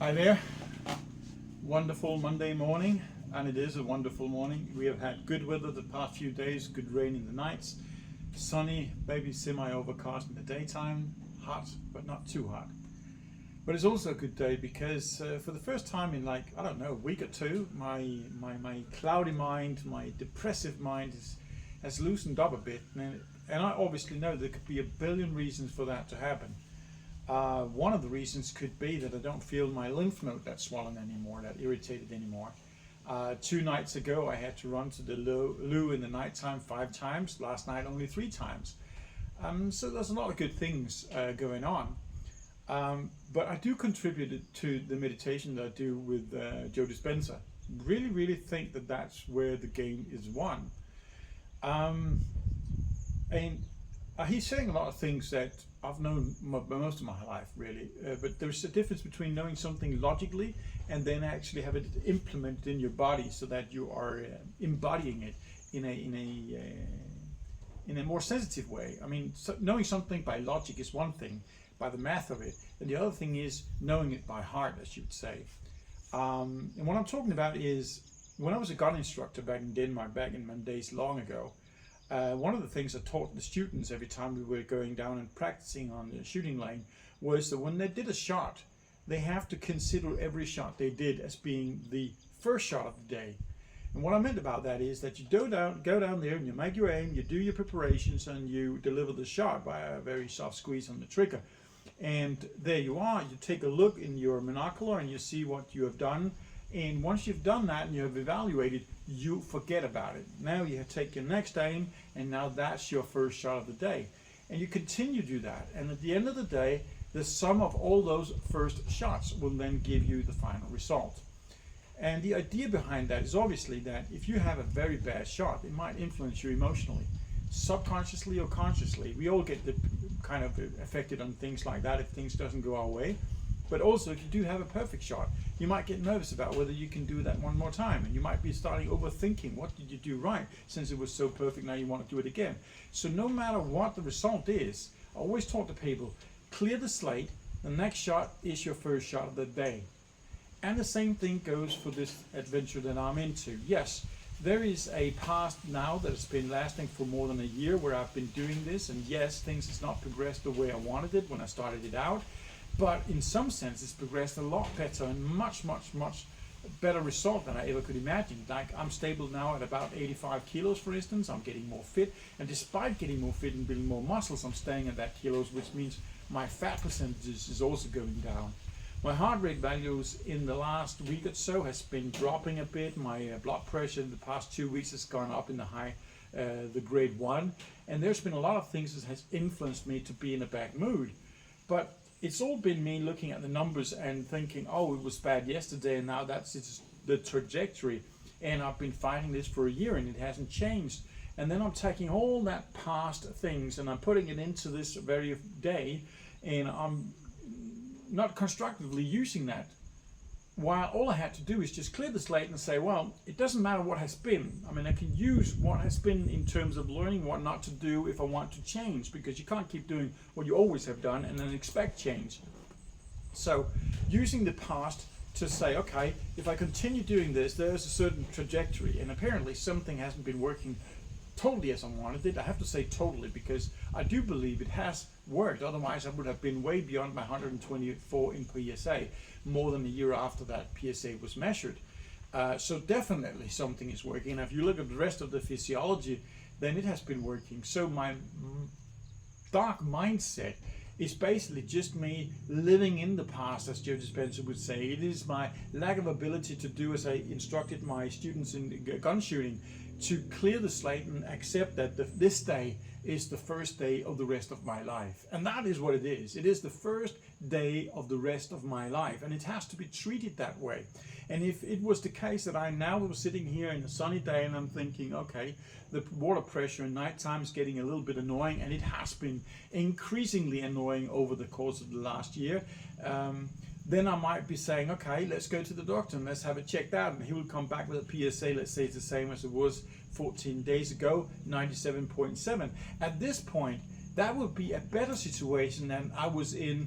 Hi there. Wonderful Monday morning, and it is a wonderful morning. We have had good weather the past few days, good rain in the nights, sunny, maybe semi-overcast in the daytime, hot but not too hot. But it's also a good day because for the first time in I don't know, a week or two, my cloudy mind, my depressive mind has loosened up a bit, and I obviously know there could be a billion reasons for that to happen. One of the reasons could be that I don't feel my lymph node that swollen anymore, that irritated anymore. 2 nights ago I had to run to the loo in the nighttime 5 times, last night only 3 times. So there's a lot of good things going on. But I do contribute it to the meditation that I do with Joe Dispenza. Really think that that's where the game is won. And he's saying a lot of things that I've known most of my life, really. But there's a difference between knowing something logically and then actually have it implemented in your body, so that you are embodying it in a more sensitive way. I mean, knowing something by logic is one thing, by the math of it, and the other thing is knowing it by heart, as you would say. And what I'm talking about is when I was a gun instructor back in Denmark, back in my days long ago. One of the things I taught the students every time we were going down and practicing on the shooting lane was that when they did a shot, they have to consider every shot they did as being the first shot of the day. And what I meant about that is that you go down there and you make your aim, you do your preparations, and you deliver the shot by a very soft squeeze on the trigger. And there you are, you take a look in your monocular and you see what you have done. And once you've done that and you have evaluated, you forget about it. Now you take your next aim, and now that's your first shot of the day. And you continue to do that. And at the end of the day, the sum of all those first shots will then give you the final result. And the idea behind that is obviously that if you have a very bad shot, it might influence you emotionally, subconsciously or consciously. We all get kind of affected on things like that if things doesn't go our way. But also, if you do have a perfect shot, you might get nervous about whether you can do that one more time, and you might be starting overthinking, what did you do right? Since it was so perfect, now you want to do it again. So no matter what the result is, I always talk to people, clear the slate, the next shot is your first shot of the day. And the same thing goes for this adventure that I'm into. Yes, there is a past now that has been lasting for more than a year where I've been doing this, and yes, things has not progressed the way I wanted it when I started it out. But in some sense, it's progressed a lot better and much better result than I ever could imagine. Like, I'm stable now at about 85 kilos, for instance. I'm getting more fit, and despite getting more fit and building more muscles, I'm staying at that kilos, which means my fat percentage is also going down. My heart rate values in the last week or so has been dropping a bit. My blood pressure in the past 2 weeks has gone up in the grade 1, and there's been a lot of things that has influenced me to be in a bad mood. But it's all been me looking at the numbers and thinking, oh, it was bad yesterday, and now it's the trajectory. And I've been fighting this for a year and it hasn't changed. And then I'm taking all that past things and I'm putting it into this very day, and I'm not constructively using that. While all I had to do is just clear the slate and say, well, it doesn't matter what has been. I mean, I can use what has been in terms of learning what not to do if I want to change, because you can't keep doing what you always have done and then expect change. So using the past to say, okay, if I continue doing this, there's a certain trajectory, and apparently something hasn't been working totally as I wanted it. I have to say totally, because I do believe it has worked. Otherwise I would have been way beyond my 124 in PSA more than a year after that PSA was measured. So definitely something is working, and if you look at the rest of the physiology, then it has been working. So my dark mindset is basically just me living in the past, as Joe Dispenza would say. It is my lack of ability to do as I instructed my students in gun shooting, to clear the slate and accept that this day is the first day of the rest of my life. And that is what it is. It is the first day of the rest of my life, and it has to be treated that way. And if it was the case that I now was sitting here in a sunny day and I'm thinking, okay, the water pressure at nighttime is getting a little bit annoying, and it has been increasingly annoying over the course of the last year, then I might be saying, okay, let's go to the doctor and let's have it checked out. And he will come back with a PSA, let's say it's the same as it was 14 days ago, 97.7. At this point, that would be a better situation than I was in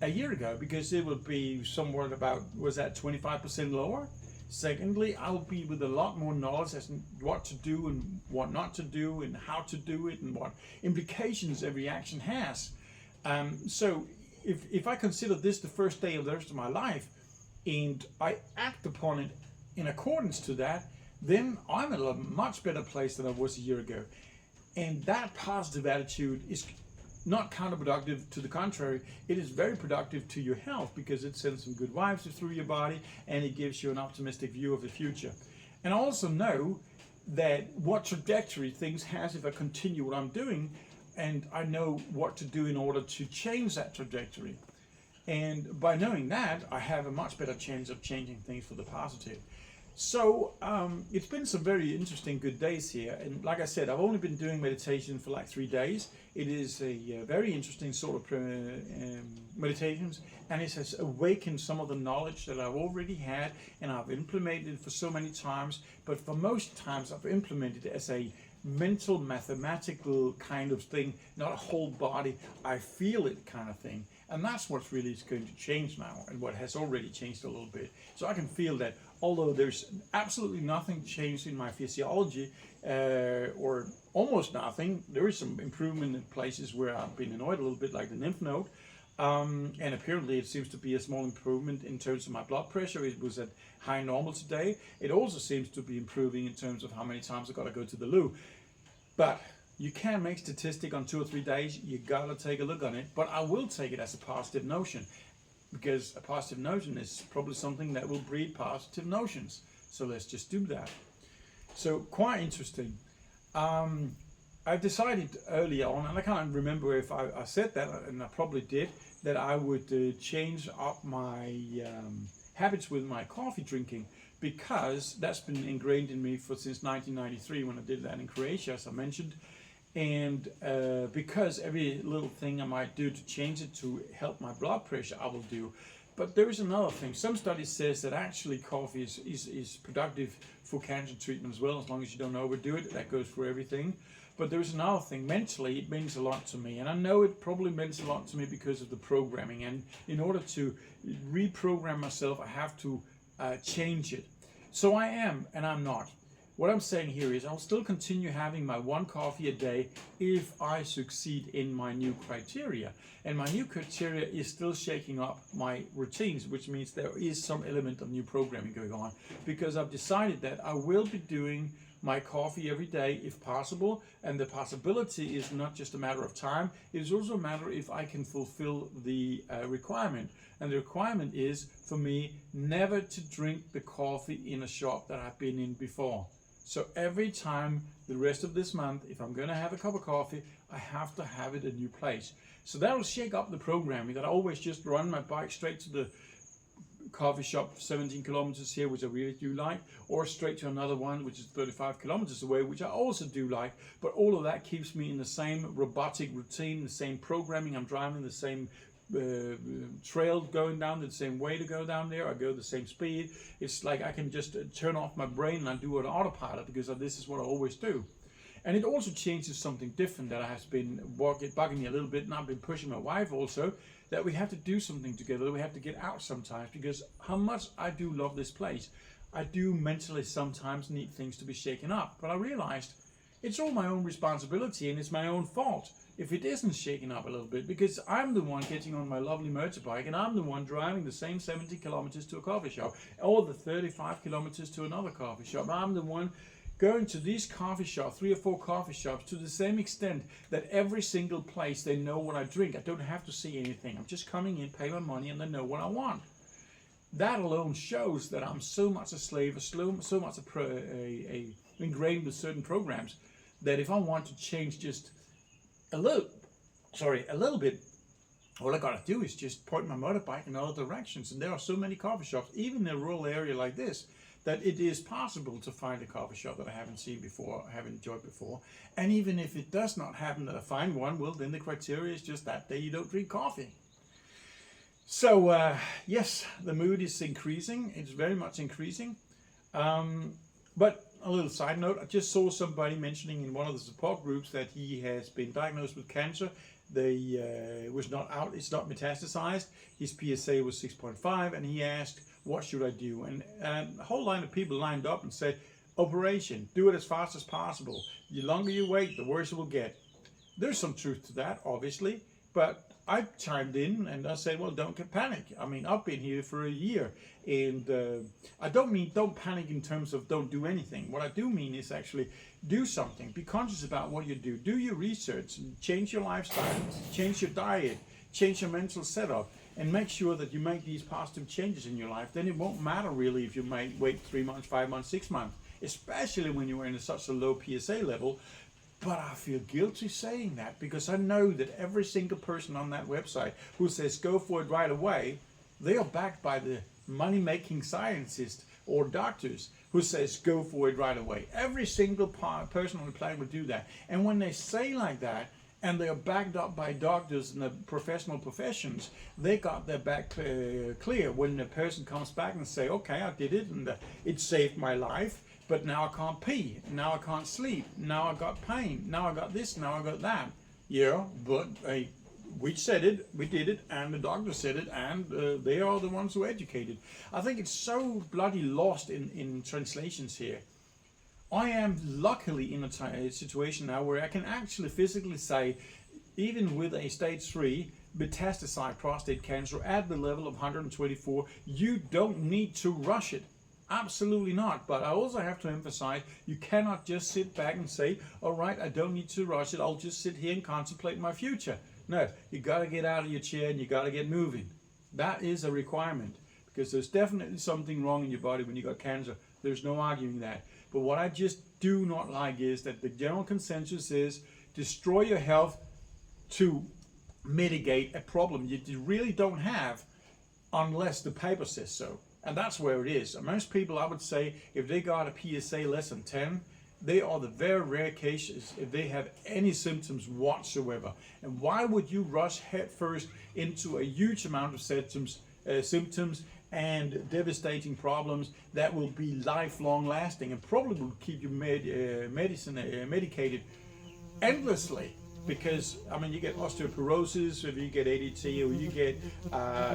a year ago, because it would be somewhere about, was that 25% lower? Secondly, I will be with a lot more knowledge as to what to do and what not to do and how to do it and what implications every action has. So if I consider this the first day of the rest of my life and I act upon it in accordance to that, then I'm in a much better place than I was a year ago. And that positive attitude is not counterproductive. To the contrary, it is very productive to your health, because it sends some good vibes through your body and it gives you an optimistic view of the future. And I also know that what trajectory things has if I continue what I'm doing, and I know what to do in order to change that trajectory. And by knowing that, I have a much better chance of changing things for the positive. So it's been some very interesting good days here, and like I said, I've only been doing meditation for like 3 days. It is a very interesting sort of meditations, and it has awakened some of the knowledge that I've already had and I've implemented for so many times. But for most times I've implemented it as a mental mathematical kind of thing, not a whole body, I feel it kind of thing. And that's what's really going to change now, and what has already changed a little bit. So I can feel that although there's absolutely nothing changed in my physiology, or almost nothing, there is some improvement in places where I've been annoyed a little bit, like the lymph node. And apparently it seems to be a small improvement in terms of my blood pressure. It was at high normal today. It also seems to be improving in terms of how many times I got to go to the loo. But you can't make statistic on 2 or 3 days. You gotta take a look on it. But I will take it as a positive notion, because a positive notion is probably something that will breed positive notions. So let's just do that. So quite interesting. I decided early on, and I can't remember if I said that, and I probably did, that I would change up my habits with my coffee drinking, because that's been ingrained in me since 1993 when I did that in Croatia, as I mentioned. And because every little thing I might do to change it to help my blood pressure, I will do. But there is another thing. Some studies says that actually coffee is productive for cancer treatment as well, as long as you don't overdo it. That goes for everything. But there's another thing. Mentally, it means a lot to me. And I know it probably means a lot to me because of the programming. And in order to reprogram myself, I have to change it. So I am, and I'm not. What I'm saying here is I'll still continue having my 1 coffee a day if I succeed in my new criteria. And my new criteria is still shaking up my routines, which means there is some element of new programming going on, because I've decided that I will be doing my coffee every day if possible. And the possibility is not just a matter of time, it is also a matter if I can fulfill the requirement. And the requirement is for me never to drink the coffee in a shop that I've been in before. So every time the rest of this month, if I'm going to have a cup of coffee, I have to have it at a new place. So that will shake up the programming, that I always just run my bike straight to the coffee shop 17 kilometers here, which I really do like, or straight to another one which is 35 kilometers away, which I also do like. But all of that keeps me in the same robotic routine, the same programming. I'm driving the same trail, going down the same way to go down there. I go the same speed. It's like I can just turn off my brain and I do an autopilot, because this is what I always do. And it also changes something different that has been bugging me a little bit, and I've been pushing my wife also, that we have to do something together, that we have to get out sometimes, because how much I do love this place, I do mentally sometimes need things to be shaken up. But I realized it's all my own responsibility, and it's my own fault if it isn't shaken up a little bit, because I'm the one getting on my lovely motorbike, and I'm the one driving the same 70 kilometers to a coffee shop, or the 35 kilometers to another coffee shop. I'm the one going to these coffee shops, 3 or 4 coffee shops, to the same extent that every single place they know what I drink. I don't have to see anything. I'm just coming in, pay my money, and they know what I want. That alone shows that I'm so much a slave, so much ingrained with certain programs, that if I want to change just a little bit, all I gotta do is just point my motorbike in other directions. And there are so many coffee shops, even in a rural area like this, that it is possible to find a coffee shop that I haven't seen before, haven't enjoyed before. And even if it does not happen that I find one, well, then the criteria is just that day you don't drink coffee. So yes, the mood is increasing. It's very much increasing. But a little side note, I just saw somebody mentioning in one of the support groups that he has been diagnosed with cancer, was not out. It's not metastasized. His PSA was 6.5, and he asked, "What should I do?" And a whole line of people lined up and said, "Operation. Do it as fast as possible. The longer you wait, the worse it will get." There's some truth to that, obviously, but I chimed in and I said, well, don't get panic. I mean, I've been here for a year, and I don't mean don't panic in terms of don't do anything. What I do mean is actually do something. Be conscious about what you do. Do your research, change your lifestyle, change your diet, change your mental setup, and make sure that you make these positive changes in your life. Then it won't matter really if you might wait 3 months, 5 months, 6 months, especially when you're in such a low PSA level. But I feel guilty saying that, because I know that every single person on that website who says go for it right away, they are backed by the money-making scientists or doctors who says go for it right away. Every single person on the planet will do that. And when they say like that, and they are backed up by doctors and the professional professions, they got their back clear when the person comes back and say, okay, I did it and it saved my life. But now I can't pee, now I can't sleep, now I got pain, now I got this, now I got that. Yeah, but we said it, we did it, and the doctor said it, and they are the ones who educated. I think it's so bloody lost in translations here. I am luckily in a situation now where I can actually physically say, even with a stage 3 metastasized prostate cancer at the level of 124, you don't need to rush it. Absolutely not. But I also have to emphasize, you cannot just sit back and say, all right, I don't need to rush it. I'll just sit here and contemplate my future. No, you got to get out of your chair and you got to get moving. That is a requirement, because there's definitely something wrong in your body when you got cancer. There's no arguing that. But what I just do not like is that the general consensus is destroy your health to mitigate a problem you really don't have, unless the paper says so. And that's where it is. Most people, I would say, if they got a PSA less than 10, they are the very rare cases if they have any symptoms whatsoever. And why would you rush headfirst into a huge amount of symptoms and devastating problems that will be lifelong lasting and probably will keep you medicated endlessly? Because, I mean, you get osteoporosis if you get ADT, or you get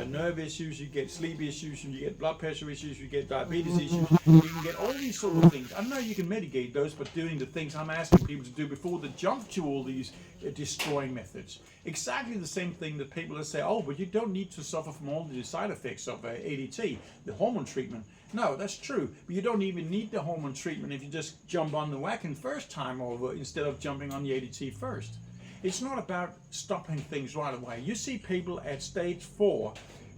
nerve issues, you get sleep issues, and you get blood pressure issues, you get diabetes issues, you can get all these sort of things. I know you can mitigate those, but doing the things I'm asking people to do before they jump to all these destroying methods. Exactly the same thing that people say, oh, but you don't need to suffer from all the side effects of ADT, the hormone treatment. No, that's true, but you don't even need the hormone treatment if you just jump on the wagon first time over instead of jumping on the ADT first. It's not about stopping things right away. You see people at stage 4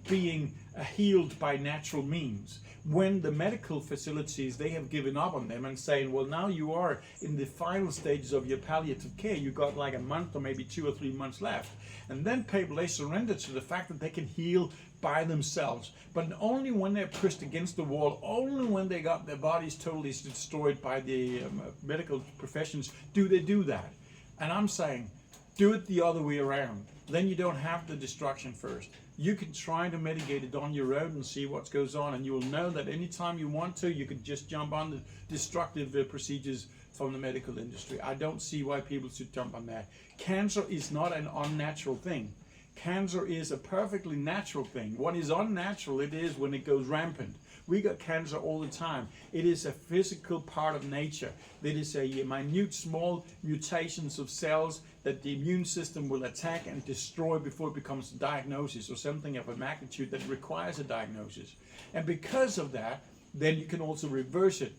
being healed by natural means, when the medical facilities, they have given up on them and saying, well, now you are in the final stages of your palliative care. You got like a month or maybe 2 or 3 months left. And then people, they surrender to the fact that they can heal by themselves, but only when they're pushed against the wall, only when they got their bodies totally destroyed by the medical professions do they do that. And I'm saying, do it the other way around. Then you don't have the destruction first. You can try to mitigate it on your own and see what goes on, and you will know that anytime you want to, you can just jump on the destructive procedures from the medical industry. I don't see why people should jump on that. Cancer is not an unnatural thing. Cancer is a perfectly natural thing. What is unnatural, it is when it goes rampant. We got cancer all the time. It is a physical part of nature. It is a minute, small mutations of cells that the immune system will attack and destroy before it becomes a diagnosis, or something of a magnitude that requires a diagnosis. And because of that, then you can also reverse it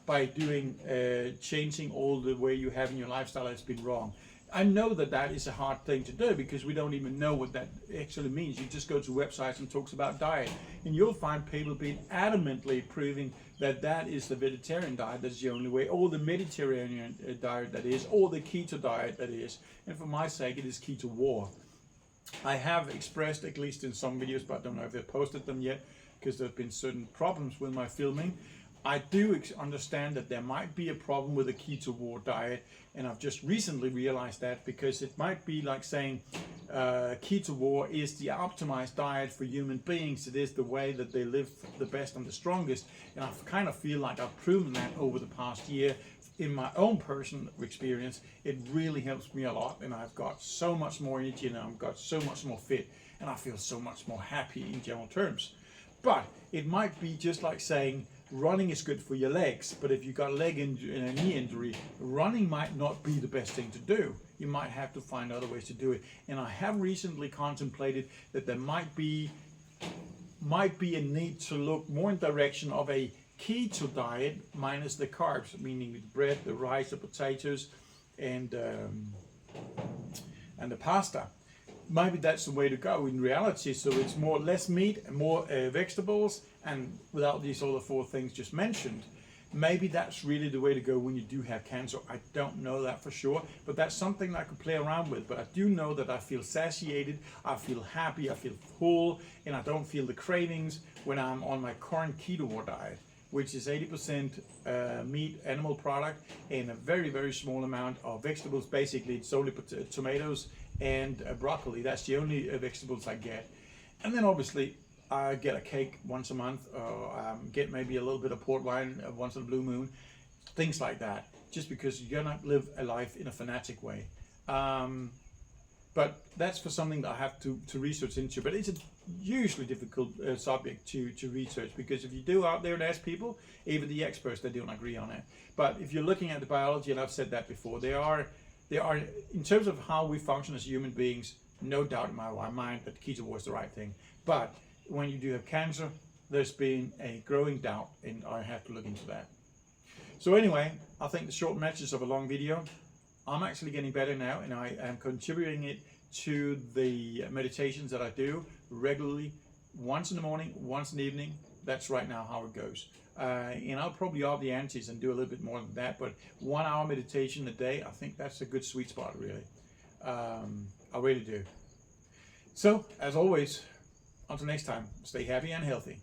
by doing changing all the way you have in your lifestyle that's been wrong. I know that that is a hard thing to do, because we don't even know what that actually means. You just go to websites and talks about diet, and you'll find people being adamantly proving that that is the vegetarian diet, that's the only way, or the Mediterranean diet that is, or the keto diet that is. And for my sake, it is keto war. I have expressed, at least in some videos, but I don't know if I've posted them yet, because there have been certain problems with my filming. I do understand that there might be a problem with the keto war diet, and I've just recently realized that, because it might be like saying keto war is the optimized diet for human beings. It is the way that they live the best and the strongest, and I kind of feel like I've proven that over the past year in my own personal experience, it really helps me a lot, and I've got so much more energy, and I've got so much more fit, and I feel so much more happy in general terms. But it might be just like saying running is good for your legs, but if you've got a leg injury and a knee injury, running might not be the best thing to do. You might have to find other ways to do it. And I have recently contemplated that there might be a need to look more in direction of a keto diet minus the carbs, meaning the bread, the rice, the potatoes, and the pasta. Maybe that's the way to go in reality. So it's less meat and more vegetables, and without these other four things just mentioned. Maybe that's really the way to go when you do have cancer. I don't know that for sure, but that's something I could play around with. But I do know that I feel satiated, I feel happy, I feel full, and I don't feel the cravings when I'm on my current keto diet, which is 80% meat, animal product, and a very, very small amount of vegetables. Basically, it's only tomatoes and broccoli. That's the only vegetables I get. And then obviously, I get a cake once a month, or get maybe a little bit of port wine once in a blue moon, things like that, just because you're gonna live a life in a fanatic way. But that's for something that I have to research into. But it's a usually difficult subject to research, because if you do out there and ask people, even the experts, they don't agree on it. But if you're looking at the biology, and I've said that before, they are in terms of how we function as human beings, no doubt in my mind that keto was the right thing. But when you do have cancer, there's been a growing doubt, and I have to look into that. So anyway, I think the short message of a long video, I'm actually getting better now, and I am contributing it to the meditations that I do regularly, once in the morning, once in the evening. That's right now how it goes. And I'll probably up the antes and do a little bit more than that, but 1 hour meditation a day, I think that's a good sweet spot, really. I really do. So, as always, until next time, stay happy and healthy.